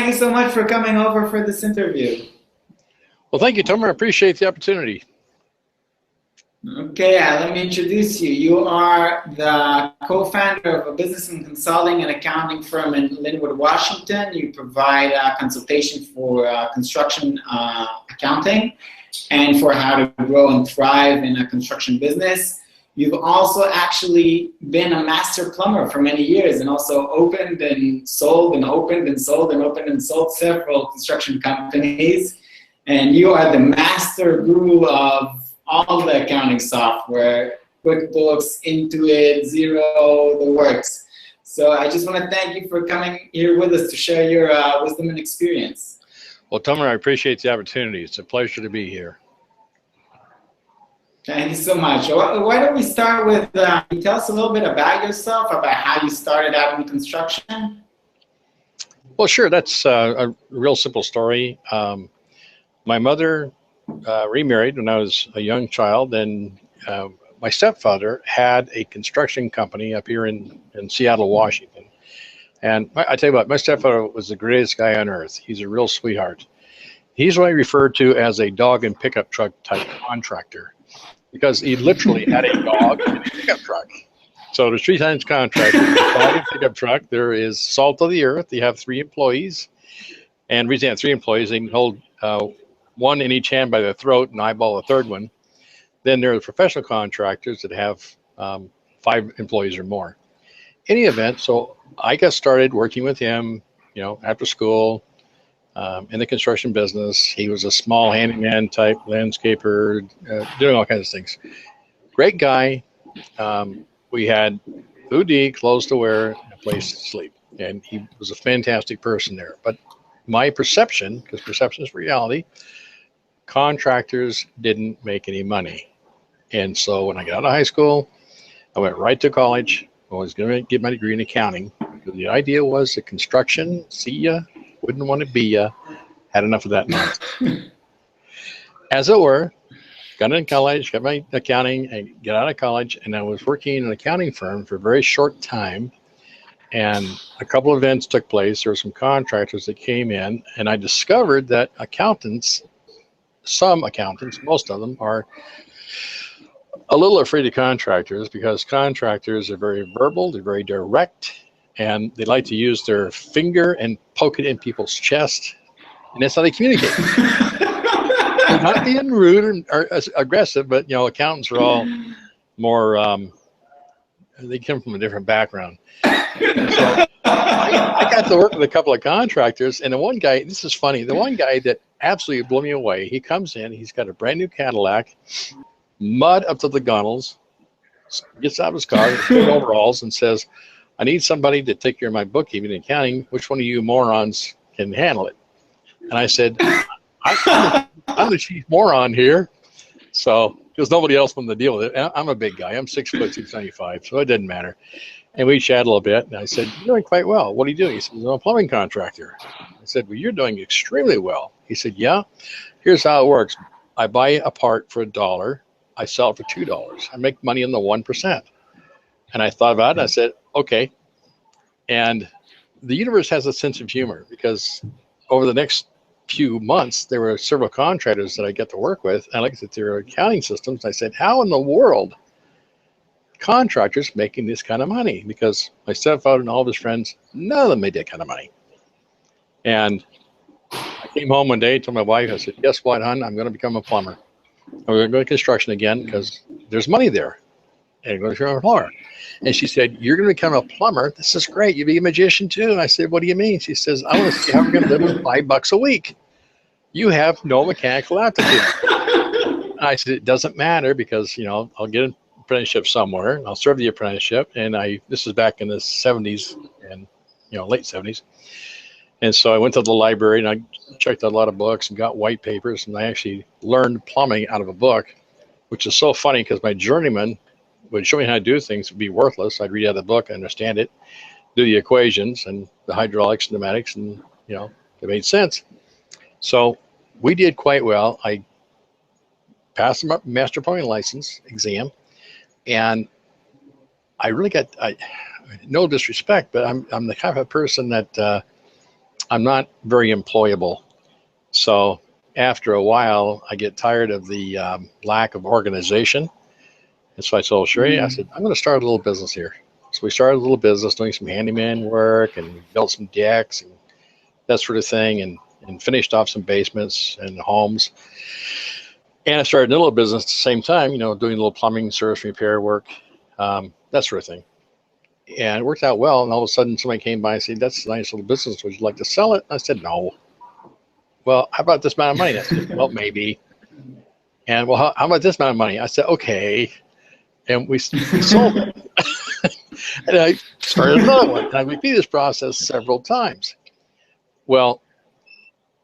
thank you so much for coming over for this interview. Well, thank you, Tomer. I appreciate the opportunity. Okay, let me introduce you. You are the co-founder of a business and consulting and accounting firm in Linwood, Washington. You provide consultation for construction accounting and for how to grow and thrive in a construction business. You've also actually been a master plumber for many years and also opened and sold and opened and sold and opened and sold several construction companies. And you are the master guru of all the accounting software, QuickBooks, Intuit, Xero, the works. So I just want to thank you for coming here with us to share your wisdom and experience. Well, Tomer, I appreciate the opportunity. It's a pleasure to be here. Thank you so much. Why don't we start with, can you tell us a little bit about yourself, about how you started out in construction? Well, sure. That's a real simple story. My mother remarried when I was a young child, and my stepfather had a construction company up here in Seattle, Washington. And I tell you what, my stepfather was the greatest guy on earth. He's a real sweetheart. He's what I refer to as a dog and pickup truck type contractor, because he literally had a dog and a pickup truck. So there's 3 times contractor, dog and pickup truck. There is salt of the earth. They have 3 employees. And the reason they have 3 employees, they can hold one in each hand by the throat and eyeball the third one. Then there are professional contractors that have 5 employees or more. Any event, so I got started working with him, after school in the construction business. He was a small handyman type landscaper, doing all kinds of things. Great guy. We had food to eat, clothes to wear, and a place to sleep. And he was a fantastic person there. But my perception, because perception is reality, contractors didn't make any money. And so when I got out of high school, I went right to college. I was going to get my degree in accounting. The idea was that construction, see ya, wouldn't want to be ya, had enough of that nonsense. As it were, got in college, got my accounting, and got out of college, and I was working in an accounting firm for a very short time. And a couple of events took place. There were some contractors that came in, and I discovered that accountants, some accountants, most of them, are a little afraid of contractors, because contractors are very verbal, they're very direct, and they like to use their finger and poke it in people's chest, and that's how they communicate. They're not being rude or aggressive, but accountants are all more, they come from a different background. So I got to work with a couple of contractors, and the one guy, this is funny, the one guy that absolutely blew me away, he comes in, he's got a brand new Cadillac, mud up to the gunnels, gets out of his car, in overalls, and says, I need somebody to take care of my bookkeeping and accounting. Which one of you morons can handle it? And I said, I'm the chief moron here. So, because nobody else wanted to deal with it. I'm a big guy. I'm 6 foot 275, so it didn't matter. And we chatted a little bit, and I said, you're doing quite well. What are you doing? He said, I'm a plumbing contractor. I said, well, you're doing extremely well. He said, yeah, here's how it works. I buy a part for $1. I sell it for $2. I make money in the 1%. And I thought about it, and I said, okay. And the universe has a sense of humor, because over the next few months, there were several contractors that I get to work with. And I looked at their accounting systems, and I said, how in the world contractors making this kind of money? Because my stepfather and all of his friends, none of them made that kind of money. And I came home one day, told my wife, I said, guess what, hon? I'm going to become a plumber. I'm going to go to construction again, because there's money there. And I'm going to become a plumber. And she said, you're going to become a plumber? This is great. You'll be a magician too. And I said, what do you mean? She says, I want to see how we're going to live on $5 a week. You have no mechanical aptitude. And I said, it doesn't matter, because, I'll get an apprenticeship somewhere, and I'll serve the apprenticeship. And this is back in the 70s and, late 70s. And so I went to the library, and I checked out a lot of books and got white papers, and I actually learned plumbing out of a book, which is so funny, because my journeyman would show me how to do things would be worthless. I'd read out the book, understand it, do the equations and the hydraulics, pneumatics, and, it made sense. So we did quite well. I passed the master plumbing license exam, and I really got, no disrespect, but I'm the kind of person that I'm not very employable. So after a while, I get tired of the lack of organization. And so I told Sherry, I said, I'm going to start a little business here. So we started a little business doing some handyman work and built some decks and that sort of thing, and finished off some basements and homes. And I started a little business at the same time, you know, doing a little plumbing, service repair work, that sort of thing. And it worked out well. And all of a sudden somebody came by and said, that's a nice little business. Would you like to sell it? I said, no. Well, how about this amount of money? I said, well, maybe. And well, how about this amount of money? I said, okay. And we sold it. And I started another one. And I repeated this process several times. Well,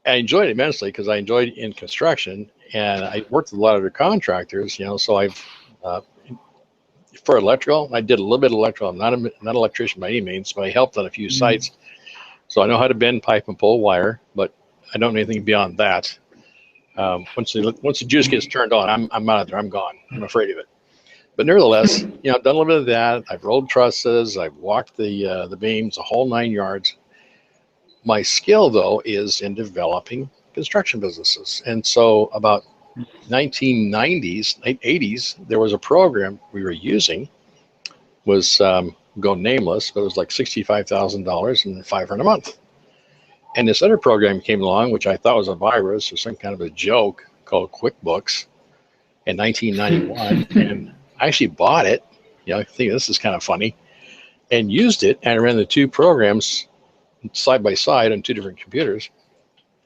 I enjoyed it immensely because I enjoyed in construction, and I worked with a lot of other contractors, you know, so I've, for electrical, I did a little bit of electrical. I'm not an electrician by any means, but I helped on a few sites. So I know how to bend pipe and pull wire, but I don't know anything beyond that. Once the juice gets turned on, I'm out of there. I'm gone. I'm afraid of it. But nevertheless, you know, I've done a little bit of that. I've rolled trusses. I've walked the beams, the whole 9 yards. My skill, though, is in developing construction businesses. And so about 1990s, late 80s, there was a program we were using, was go nameless, but it was like $65,000 and $500 a month. And this other program came along, which I thought was a virus or some kind of a joke, called QuickBooks in 1991. And I actually bought it. You know, I think this is kind of funny, and used it, and I ran the two programs side by side on two different computers.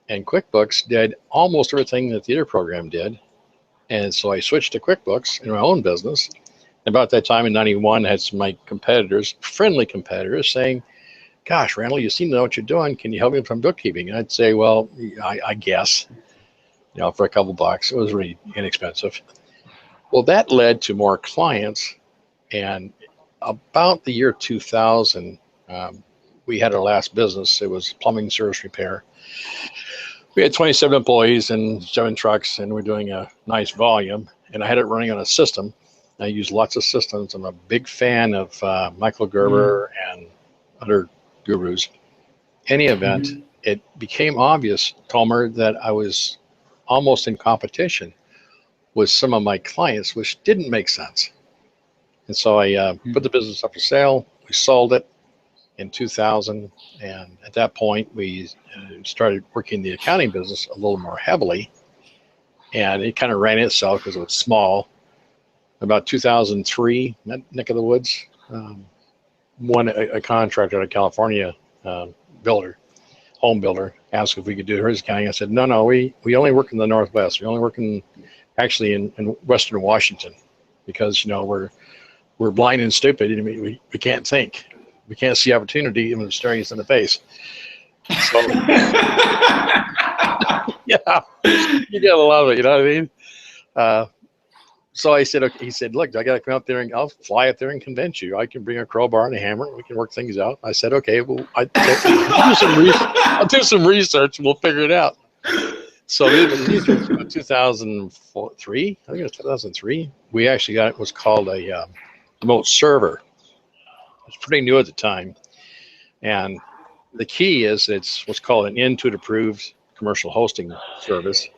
And QuickBooks did almost everything that the other program did. And so I switched to QuickBooks in my own business. About that time in 91, I had some of my competitors, friendly competitors, saying, gosh, Randall, you seem to know what you're doing. Can you help me with some bookkeeping? And I'd say, well, I guess, you know, for a couple bucks. It was really inexpensive. Well, that led to more clients. And about the year 2000, we had our last business. It was plumbing service repair. We had 27 employees and 7 trucks, and we're doing a nice volume. And I had it running on a system. I use lots of systems. I'm a big fan of Michael Gerber and other gurus. Any event, it became obvious, Tomer, that I was almost in competition with some of my clients, which didn't make sense. And so I put the business up for sale. We sold it in 2000, and at that point we started working the accounting business a little more heavily, and it kind of ran itself because it was small. About 2003, that neck of the woods, one a contractor out of California, builder, home builder, asked if we could do his accounting. I said, no, we only work in the Northwest. We only work in Western Washington, because, you know, we're blind and stupid, and we can't think. We can't see opportunity even when it's staring us in the face. So, yeah, you gotta love it. You know what I mean? So I said, okay. He said, look, I got to come out there and I'll fly up there and convince you. I can bring a crowbar and a hammer. And we can work things out. I said, okay, well, I'll do some research and we'll figure it out. So it was 2003. I think it was 2003. We actually got it was called a remote server. It's pretty new at the time. And the key is it's what's called an Intuit approved commercial hosting service,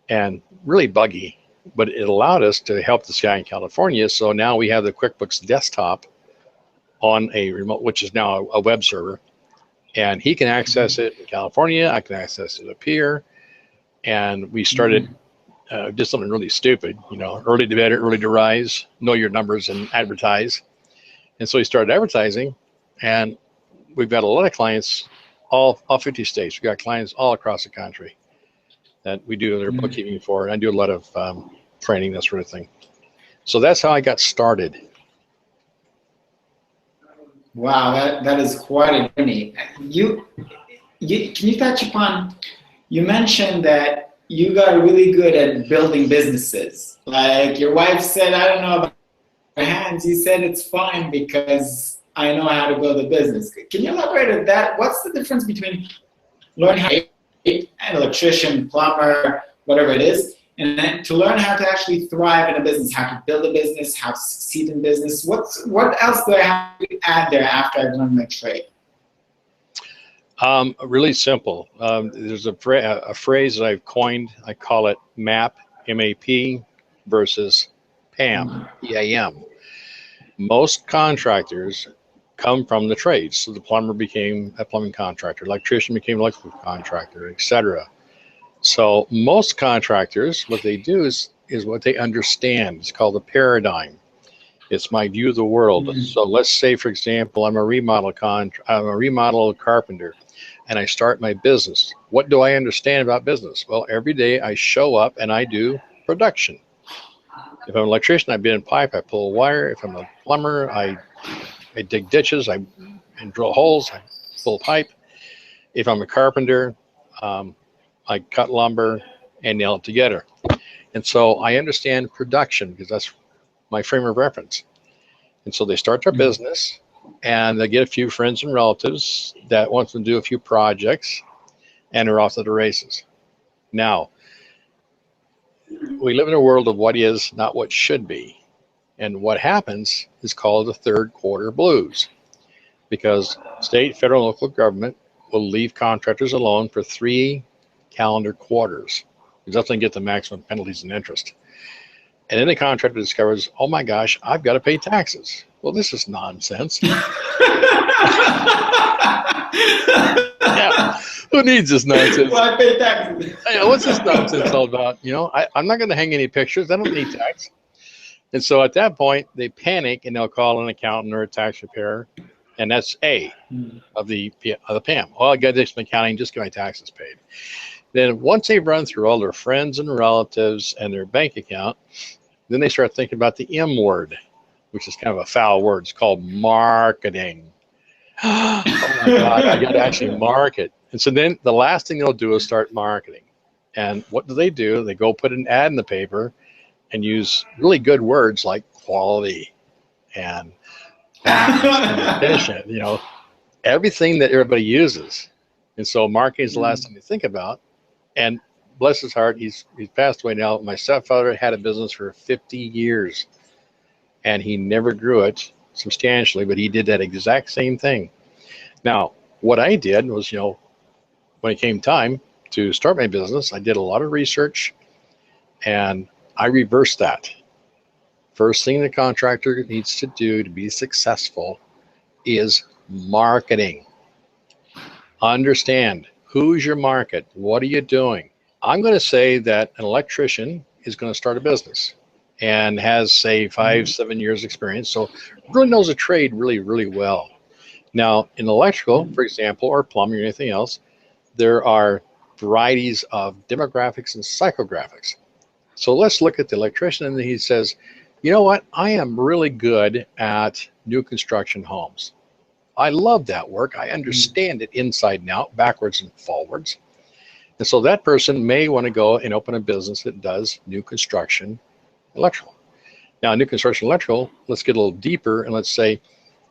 and really buggy, but it allowed us to help this guy in California. So now we have the QuickBooks desktop on a remote, which is now a web server, and he can access it in California. I can access it up here. And we started did something really stupid, you know, early to bed, early to rise, know your numbers and advertise. And so we started advertising, and we've got a lot of clients, all 50 states. We've got clients all across the country that we do their bookkeeping for, and I do a lot of training, that sort of thing. So that's how I got started. Wow, that is quite a journey. Can you touch upon, you mentioned that you got really good at building businesses. Like your wife said, I don't know about your hands. You said it's fine because I know how to build a business. Can you elaborate on that? What's the difference between learning how to be an electrician, plumber, whatever it is, and then to learn how to actually thrive in a business, how to build a business, how to succeed in business? What else do I have to add there after I've learned my trade? Really simple. There's a phrase that I've coined. I call it MAP, M-A-P, versus PAM, P-A-M. Most contractors come from the trades. So the plumber became a plumbing contractor, electrician became an electrical contractor, etc. So most contractors, what they do is what they understand. It's called a paradigm. It's my view of the world. So let's say, for example, I'm a remodel carpenter, and I start my business. What do I understand about business? Well, every day I show up and I do production. If I'm an electrician, I bend a pipe, I pull a wire. If I'm a plumber, I dig ditches, and drill holes, I pull pipe. If I'm a carpenter, I cut lumber and nail it together. And so I understand production because that's my frame of reference. And so they start their business and they get a few friends and relatives that want to do a few projects, and they're off to the races. Now, we live in a world of what is, not what should be. And what happens is called the third quarter blues, because state, federal, and local government will leave contractors alone for 3 calendar quarters, because that's when you get the maximum penalties and interest. And then the contractor discovers, oh my gosh, I've got to pay taxes. Well, this is nonsense. Yeah, who needs this nonsense? Well, I pay taxes. What's this nonsense all about? I'm not going to hang any pictures. I don't need tax. And so at that point, they panic and they'll call an accountant or a tax preparer, and that's A of the PAM. Oh, I got this from accounting, just get my taxes paid. Then once they've run through all their friends and relatives and their bank account, then they start thinking about the M word, which is kind of a foul word. It's called marketing. Oh my God, I got to actually market. And so then the last thing they'll do is start marketing. And what do? They go put an ad in the paper and use really good words like quality and efficient, everything that everybody uses. And so marketing is the last thing to think about. And bless his heart, he's passed away now. My stepfather had a business for 50 years, and he never grew it substantially, but he did that exact same thing. Now, what I did was, when it came time to start my business, I did a lot of research, and I reversed that. First thing the contractor needs to do to be successful is marketing. Understand who's your market. What are you doing? I'm going to say that an electrician is going to start a business and has, say, 5-7 years experience, so really knows a trade really, really well. Now, in electrical, for example, or plumbing or anything else, there are varieties of demographics and psychographics. So let's look at the electrician, and he says, you know what? I am really good at new construction homes. I love that work. I understand it inside and out, backwards and forwards. And so that person may want to go and open a business that does new construction electrical. Now, new construction electrical, let's get a little deeper and let's say,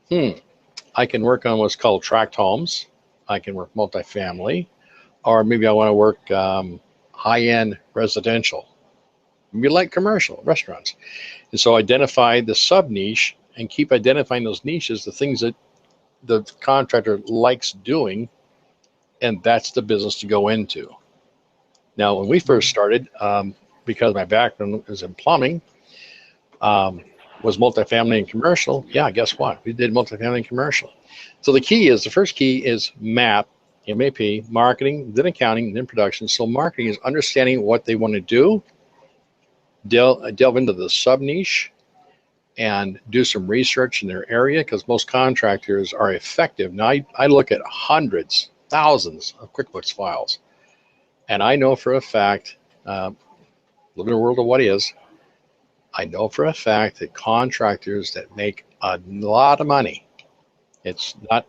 I can work on what's called tract homes. I can work multifamily, or maybe I want to work high-end residential, maybe like commercial restaurants. And so identify the sub-niche and keep identifying those niches, the things that the contractor likes doing, and that's the business to go into. Now, when we first started, because my background was in plumbing, was multifamily and commercial. Yeah, guess what? We did multifamily and commercial. So the first key is MAP, M-A-P, marketing, then accounting, then production. So marketing is understanding what they want to do, delve into the sub-niche, and do some research in their area, because most contractors are effective. Now, I look at hundreds, thousands of QuickBooks files, and I know for a fact, live in a world of what is, I know for a fact that contractors that make a lot of money, it's not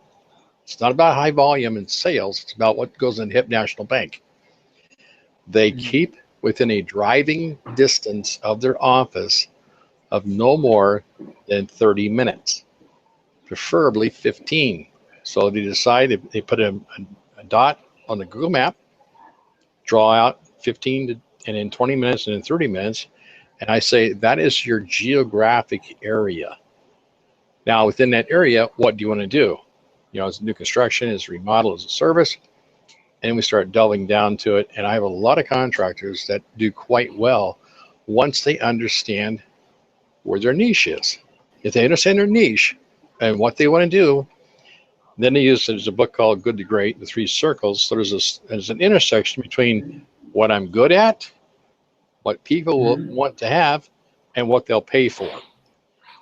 about high volume and sales, it's about what goes in Hip National Bank. They keep within a driving distance of their office of no more than 30 minutes, preferably 15. So they decide, if they put a dot on the Google map, draw out 15 and in 20 minutes and in 30 minutes, and I say that is your geographic area. Now, within that area, what do you want to do? as new construction, as remodel, as a service. And we start delving down to it. And I have a lot of contractors that do quite well once they understand where their niche is. If they understand their niche and what they want to do, then there's a book called Good to Great, the 3 circles. So there's an intersection between what I'm good at, what people will want to have, and what they'll pay for.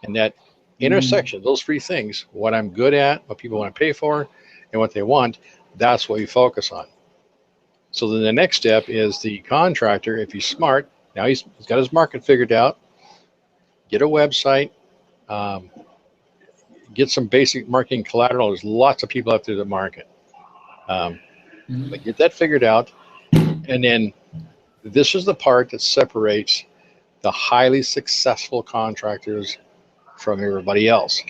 And that intersection, those 3 things, what I'm good at, what people want to pay for, and what they want, that's what we focus on. So then the next step is the contractor, if he's smart, now he's got his market figured out, get a website, get some basic marketing collateral. There's lots of people out there that market. But get that figured out. And then this is the part that separates the highly successful contractors from everybody else.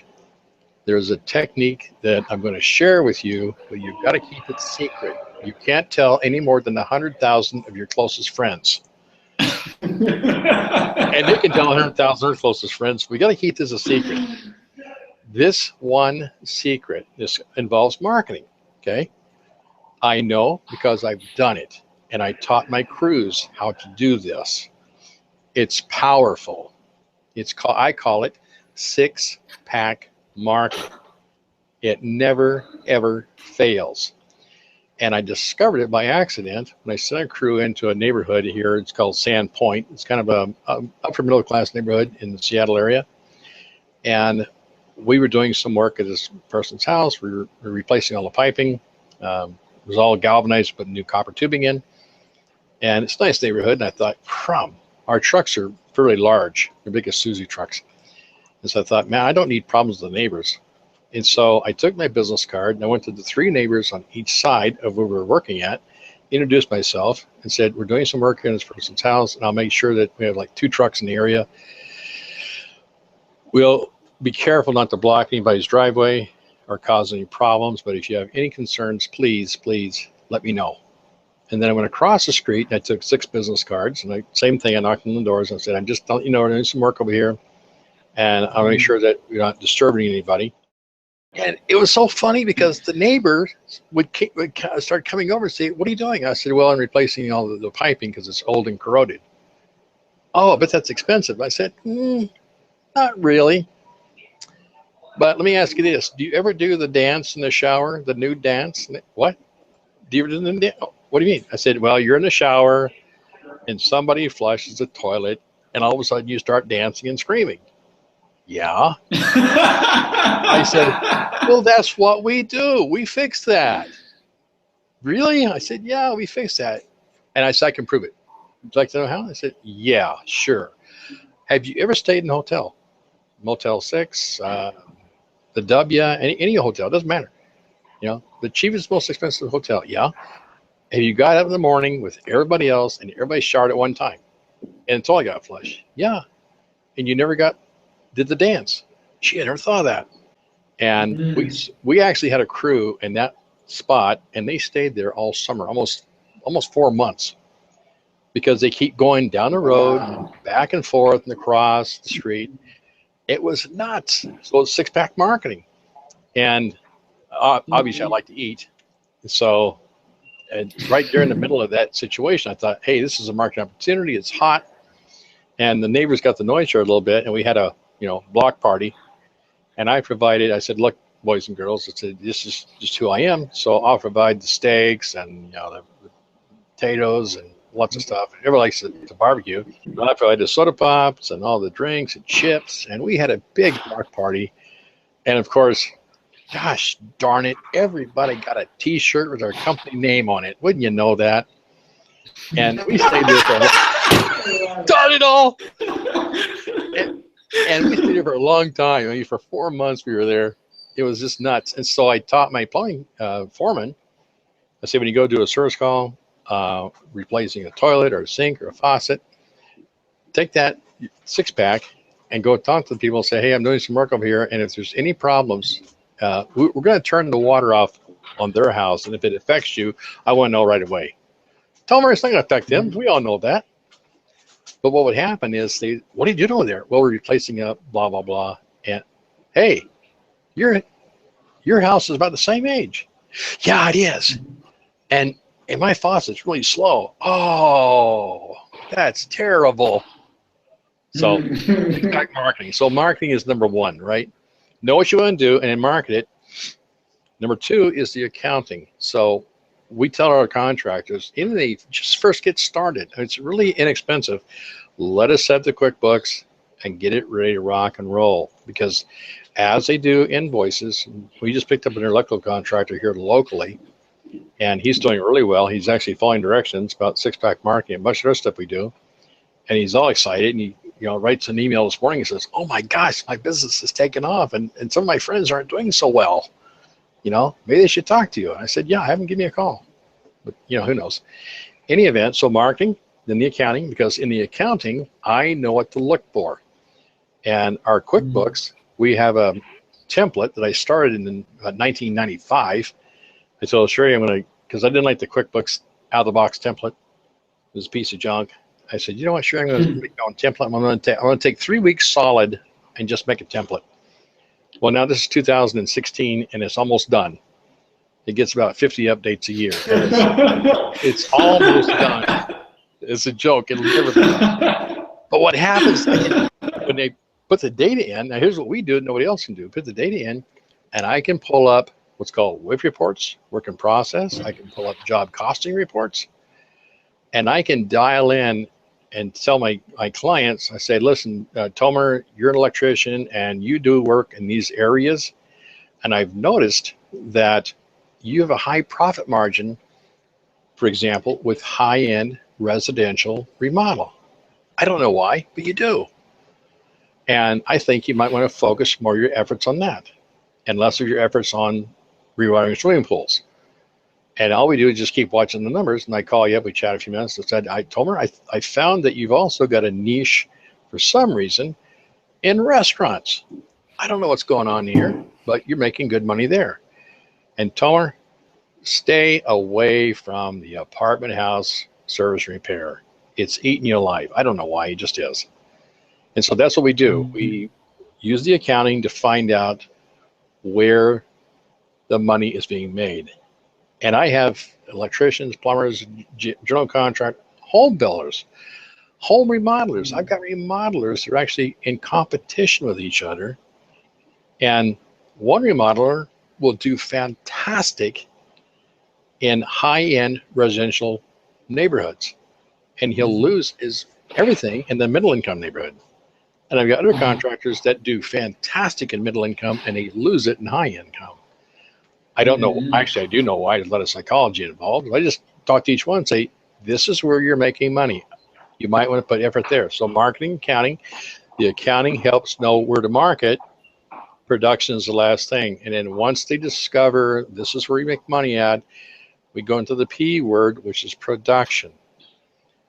There's a technique that I'm going to share with you, but you've got to keep it secret. You can't tell any more than 100,000 of your closest friends. And they can tell 100,000 of their closest friends. We got to keep this a secret. This one secret, this involves marketing, okay? I know because I've done it, and I taught my crews how to do this. It's powerful. I call it 6-pack marketing. It never, ever fails. And I discovered it by accident when I sent a crew into a neighborhood here. It's called Sand Point. It's kind of a upper middle class neighborhood in the Seattle area. And we were doing some work at this person's house. We were replacing all the piping. It was all galvanized, putting new copper tubing in. And it's a nice neighborhood. And I thought, our trucks are fairly large. They're big as Susie trucks. And so I thought, man, I don't need problems with the neighbors. And so I took my business card and I went to the 3 neighbors on each side of where we were working at, introduced myself and said, we're doing some work in this person's house, and I'll make sure that we have like 2 trucks in the area. We'll be careful not to block anybody's driveway or cause any problems, but if you have any concerns, please let me know. And then I went across the street and I took 6 business cards, and same thing, I knocked on the doors and I said, I'm just telling you, we're doing some work over here, and I'll make sure that you're not disturbing anybody. And it was so funny because the neighbors would start coming over and say, what are you doing? I said, well, I'm replacing all the piping because it's old and corroded. Oh, but that's expensive. I said, not really. But let me ask you this. Do you ever do the dance in the shower, the nude dance? What? Do you ever do the dance? What do you mean? I said, well, you're in the shower and somebody flushes the toilet and all of a sudden you start dancing and screaming. Yeah. I said, well, that's what we do. We fix that. Really? I said, yeah, we fix that. And I said, I can prove it. Would you like to know how? I said, yeah, sure. Have you ever stayed in a hotel? Motel 6, the W, any hotel, doesn't matter. The cheapest, most expensive hotel. Yeah. Have you got up in the morning with everybody else and everybody showered at one time? And until I got flushed. Yeah. And you never did the dance. She had never thought of that. And we actually had a crew in that spot, and they stayed there all summer, almost 4 months, because they keep going down the road, back and forth and across the street. It was nuts. So it's 6-pack marketing. And obviously I like to eat. So right there in the middle of that situation, I thought, hey, this is a market opportunity. It's hot. And the neighbors got the noise here a little bit, and we had a block party. And I said, look, boys and girls, I said, this is just who I am. So I'll provide the steaks and the potatoes and lots of stuff. Everybody likes to barbecue. But I provided the soda pops and all the drinks and chips. And we had a big block party. And of course, gosh darn it, everybody got a T-shirt with our company name on it. Wouldn't you know that? And we stayed there for darn it all. And we stayed there for a long time. I mean, for 4 months we were there. It was just nuts. And so I taught my plumbing foreman. I said, when you go do a service call, replacing a toilet or a sink or a faucet, take that 6-pack and go talk to the people and say, hey, I'm doing some work over here. And if there's any problems, we're going to turn the water off on their house. And if it affects you, I want to know right away. Tell them it's not going to affect them. We all know that. But what would happen is what are you doing over there? Well, we're replacing a blah, blah, blah. And hey, you're your house is about the same age. Yeah, it is. And my faucet's really slow. Oh, that's terrible. So it's back marketing. So marketing is number one, right? Know what you want to do and then market it. Number two is the accounting. So we tell our contractors, even if they just first get started, it's really inexpensive. Let us set the QuickBooks and get it ready to rock and roll. Because as they do invoices, we just picked up an electrical contractor here locally, and he's doing really well. He's actually following directions about six-pack marketing, a bunch of other stuff we do. And he's all excited, and he writes an email this morning and says, oh my gosh, my business is taking off, and some of my friends aren't doing so well. Maybe they should talk to you. And I said, yeah, have them give me a call. But, who knows? Any event, so marketing, then the accounting, because in the accounting, I know what to look for. And our QuickBooks, we have a template that I started in 1995. I told Sherry I'm going to, because I didn't like the QuickBooks out-of-the-box template. It was a piece of junk. I said, you know what, Sherry, I'm going to make my own template. I'm going to take 3 weeks solid and just make a template. Well, now this is 2016, and it's almost done. It gets about 50 updates a year. It's almost done. It's a joke. It'll never be done. But what happens when they put the data in, now here's what we do, nobody else can do. Put the data in, and I can pull up what's called WIP reports, work in process. I can pull up job costing reports, and I can dial in and tell my clients, I say, listen, Tomer, you're an electrician and you do work in these areas. And I've noticed that you have a high profit margin, for example, with high-end residential remodel. I don't know why, but you do. And I think you might want to focus more of your efforts on that and less of your efforts on rewiring swimming pools. And all we do is just keep watching the numbers. And I call you up, we chat a few minutes. I said, Tomer, I found that you've also got a niche for some reason in restaurants. I don't know what's going on here, but you're making good money there. And Tomer, stay away from the apartment house service repair. It's eating you alive. I don't know why, it just is. And so that's what we do. We use the accounting to find out where the money is being made. And I have electricians, plumbers, general contract, home builders, home remodelers. I've got remodelers that are actually in competition with each other. And one remodeler will do fantastic in high-end residential neighborhoods. And he'll lose everything in the middle-income neighborhood. And I've got other contractors that do fantastic in middle income and they lose it in high income. I don't know. Actually, I do know why. There's a lot of psychology involved. I just talk to each one and say, this is where you're making money. You might want to put effort there. So marketing, accounting. The accounting helps know where to market. Production is the last thing. And then once they discover this is where you make money at, we go into the P word, which is production.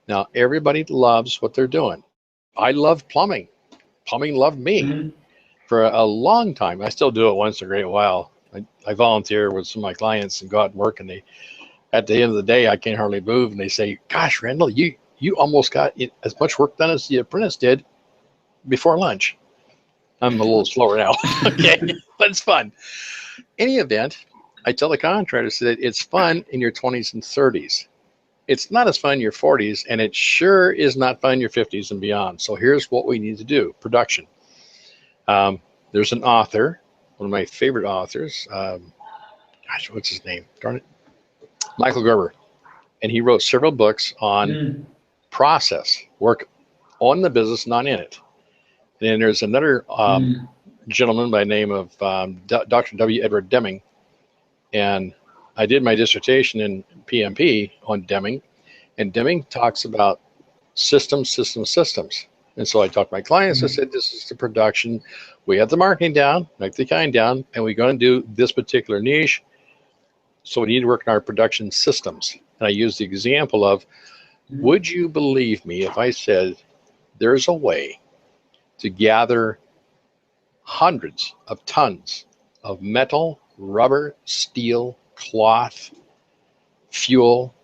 Now, everybody loves what they're doing. I love plumbing. Plumbing loved me for a long time. I still do it once in a great while. I volunteer with some of my clients and go out and work, and at the end of the day, I can't hardly move, and they say, gosh, Randall, you almost got as much work done as the apprentice did before lunch. I'm a little slower now. Okay, but it's fun. Any event, I tell the contractors that it's fun in your 20s and 30s. It's not as fun in your 40s, and it sure is not fun in your 50s and beyond. So here's what we need to do, production. There's an author, one of my favorite authors. Gosh, what's his name? Darn it. Michael Gerber. And he wrote several books on process, work on the business, not in it. And then there's another gentleman by the name of Dr. W. Edward Deming. And I did my dissertation in PMP on Deming, and Deming talks about systems. And so I talked to my clients. I said, this is the production. We have the marketing down, like the kind down, and we're going to do this particular niche. So we need to work on our production systems. And I used the example of, would you believe me if I said there's a way to gather hundreds of tons of metal, rubber, steel, cloth, fuel,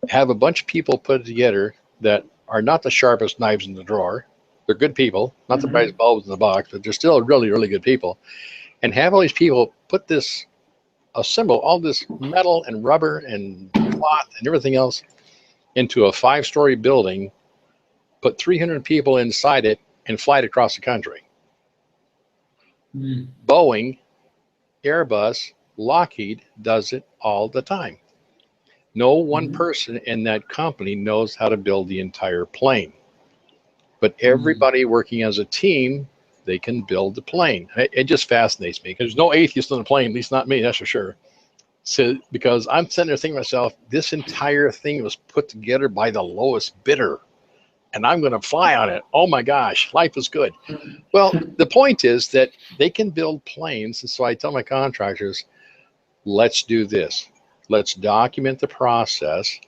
have a bunch of people put it together that are not the sharpest knives in the drawer. They're good people, not the brightest bulbs in the box, but they're still really, really good people. and have all these people put this, assemble all this metal and rubber and cloth and everything else into a 5-story building, put 300 people inside it, and fly it across the country. Boeing, Airbus, Lockheed does it all the time. No one person in that company knows how to build the entire plane. But everybody working as a team, they can build the plane. It just fascinates me, because there's no atheist on the plane, at least not me, that's for sure. So, because I'm sitting there thinking to myself, this entire thing was put together by the lowest bidder, and I'm going to fly on it. Oh my gosh, life is good. Well, the point is that they can build planes. And so I tell my contractors, let's do this. Let's document the process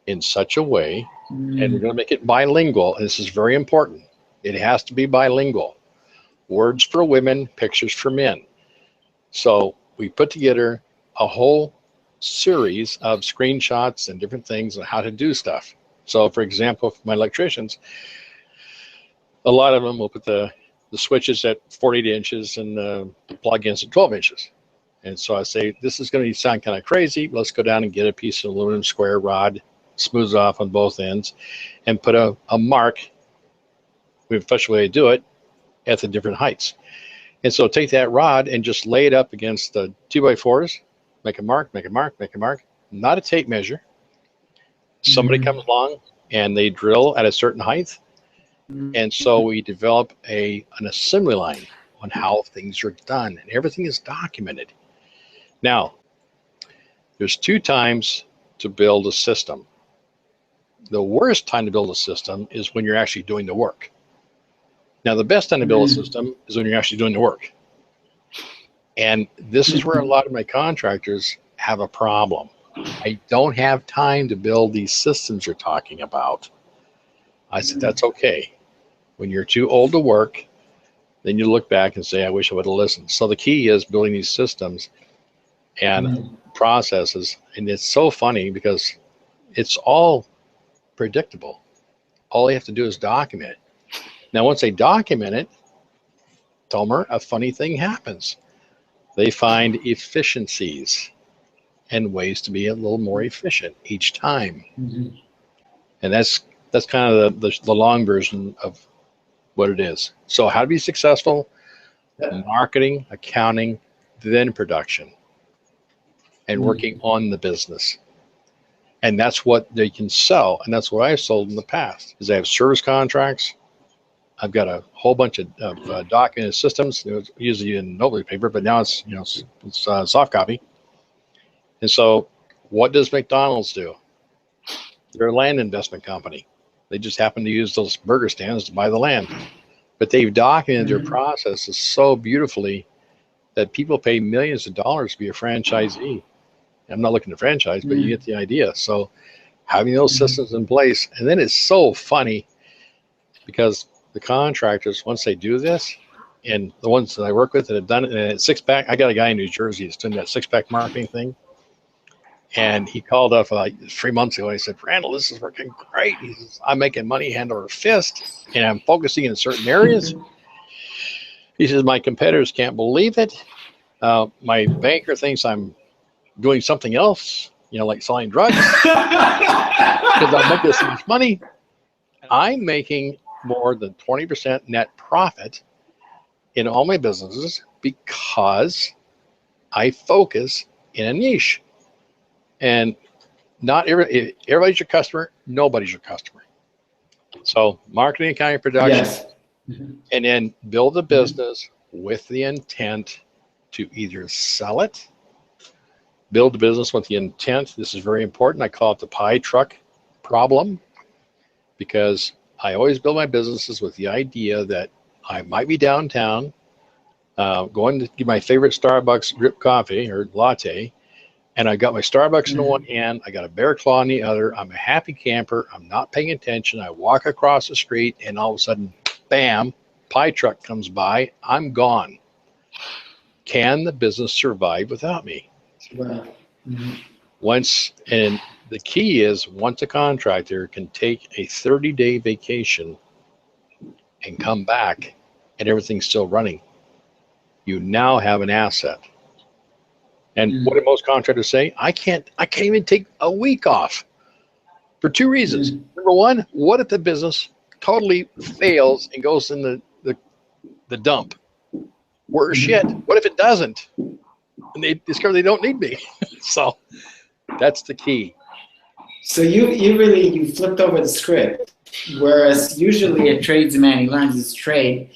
in such a way, and we're going to make it bilingual. And this is very important. It has to be bilingual. Words for women, pictures for men. So we put together a whole series of screenshots and different things on how to do stuff. So for example, for my electricians, a lot of them will put the switches at 48 inches and the plug-ins at 12 inches. And so I say, this is going to sound kind of crazy. Let's go down and get a piece of aluminum square rod, smooth off on both ends, and put a mark, we have a special way to do it, at the different heights. And so take that rod and just lay it up against the 2x4s, make a mark, make a mark, make a mark, not a tape measure. Somebody comes along and they drill at a certain height. And so we develop an assembly line on how things are done, and everything is documented. Now, there's 2 times to build a system. The worst time to build a system is when you're actually doing the work. Now, the best time to build a system is when you're actually doing the work. And this is where a lot of my contractors have a problem. I don't have time to build these systems you're talking about. I said, that's okay. When you're too old to work, then you look back and say, I wish I would have listened. So the key is building these systems and processes. And it's so funny because it's all predictable. All they have to do is document it. Now, once they document it, Tomer, a funny thing happens. They find efficiencies and ways to be a little more efficient each time. And that's kind of the long version of what it is. So how to be successful? Marketing, accounting, then production, and working on the business. And that's what they can sell. And that's what I've sold in the past, is I have service contracts. I've got a whole bunch of documented systems. It was usually in notebook paper, but now it's soft copy. And so what does McDonald's do? They're a land investment company. They just happen to use those burger stands to buy the land. But they've documented their processes so beautifully that people pay millions of dollars to be a franchisee. I'm not looking to franchise, but you get the idea. So having those systems in place, and then it's so funny because the contractors, once they do this, and the ones that I work with that have done it, and it's 6-pack, I got a guy in New Jersey that's doing that 6-pack marketing thing. And he called up like 3 months ago. And he said, Randall, this is working great. He says, I'm making money hand over fist, and I'm focusing in certain areas. He says, my competitors can't believe it. My banker thinks I'm doing something else, like selling drugs, because I'm making so much money. I'm making more than 20% net profit in all my businesses because I focus in a niche. And not everybody's your customer, nobody's your customer. So marketing, accounting, production, and then build a business with the intent to either sell it, build a business with the intent. This is very important. I call it the pie truck problem, because I always build my businesses with the idea that I might be downtown, going to get my favorite Starbucks drip coffee or latte, and I got my Starbucks in the one hand, I got a Bear Claw in the other. I'm a happy camper. I'm not paying attention. I walk across the street, and all of a sudden, bam, pie truck comes by. I'm gone. Can the business survive without me? Wow. And the key is, once a contractor can take a 30-day vacation and come back and everything's still running, you now have an asset. And what do most contractors say? I can't even take a week off for two reasons. Number one, what if the business totally fails and goes in the dump? Or shit, what if it doesn't? And they discover they don't need me. So that's the key. So you flipped over the script. Whereas usually a tradesman, he learns his trade,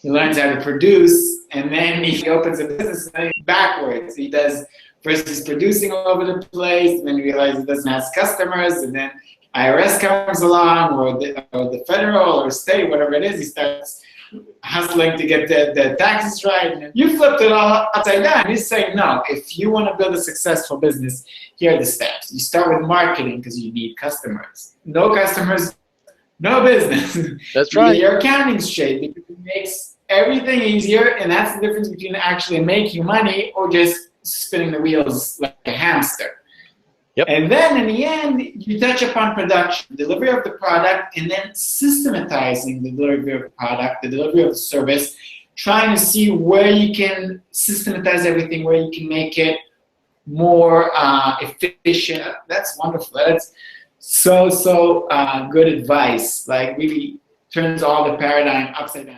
he learns how to produce, and then he opens a business backwards. He does, first he's producing all over the place, and then he realizes he doesn't have customers, and then IRS comes along, or the federal or state, whatever it is, he starts hustling to get the taxes right. And you flipped it all upside down. He's saying, no, if you want to build a successful business, here are the steps. You start with marketing because you need customers. No customers, no business. That's right. Your accounting straight because it makes everything easier, and that's the difference between actually making money or just spinning the wheels like a hamster. Yep. And then in the end, you touch upon production, delivery of the product, and then systematizing the delivery of the product, the delivery of the service, trying to see where you can systematize everything, where you can make it more efficient. That's wonderful. That's so good advice. Like really turns all the paradigm upside down.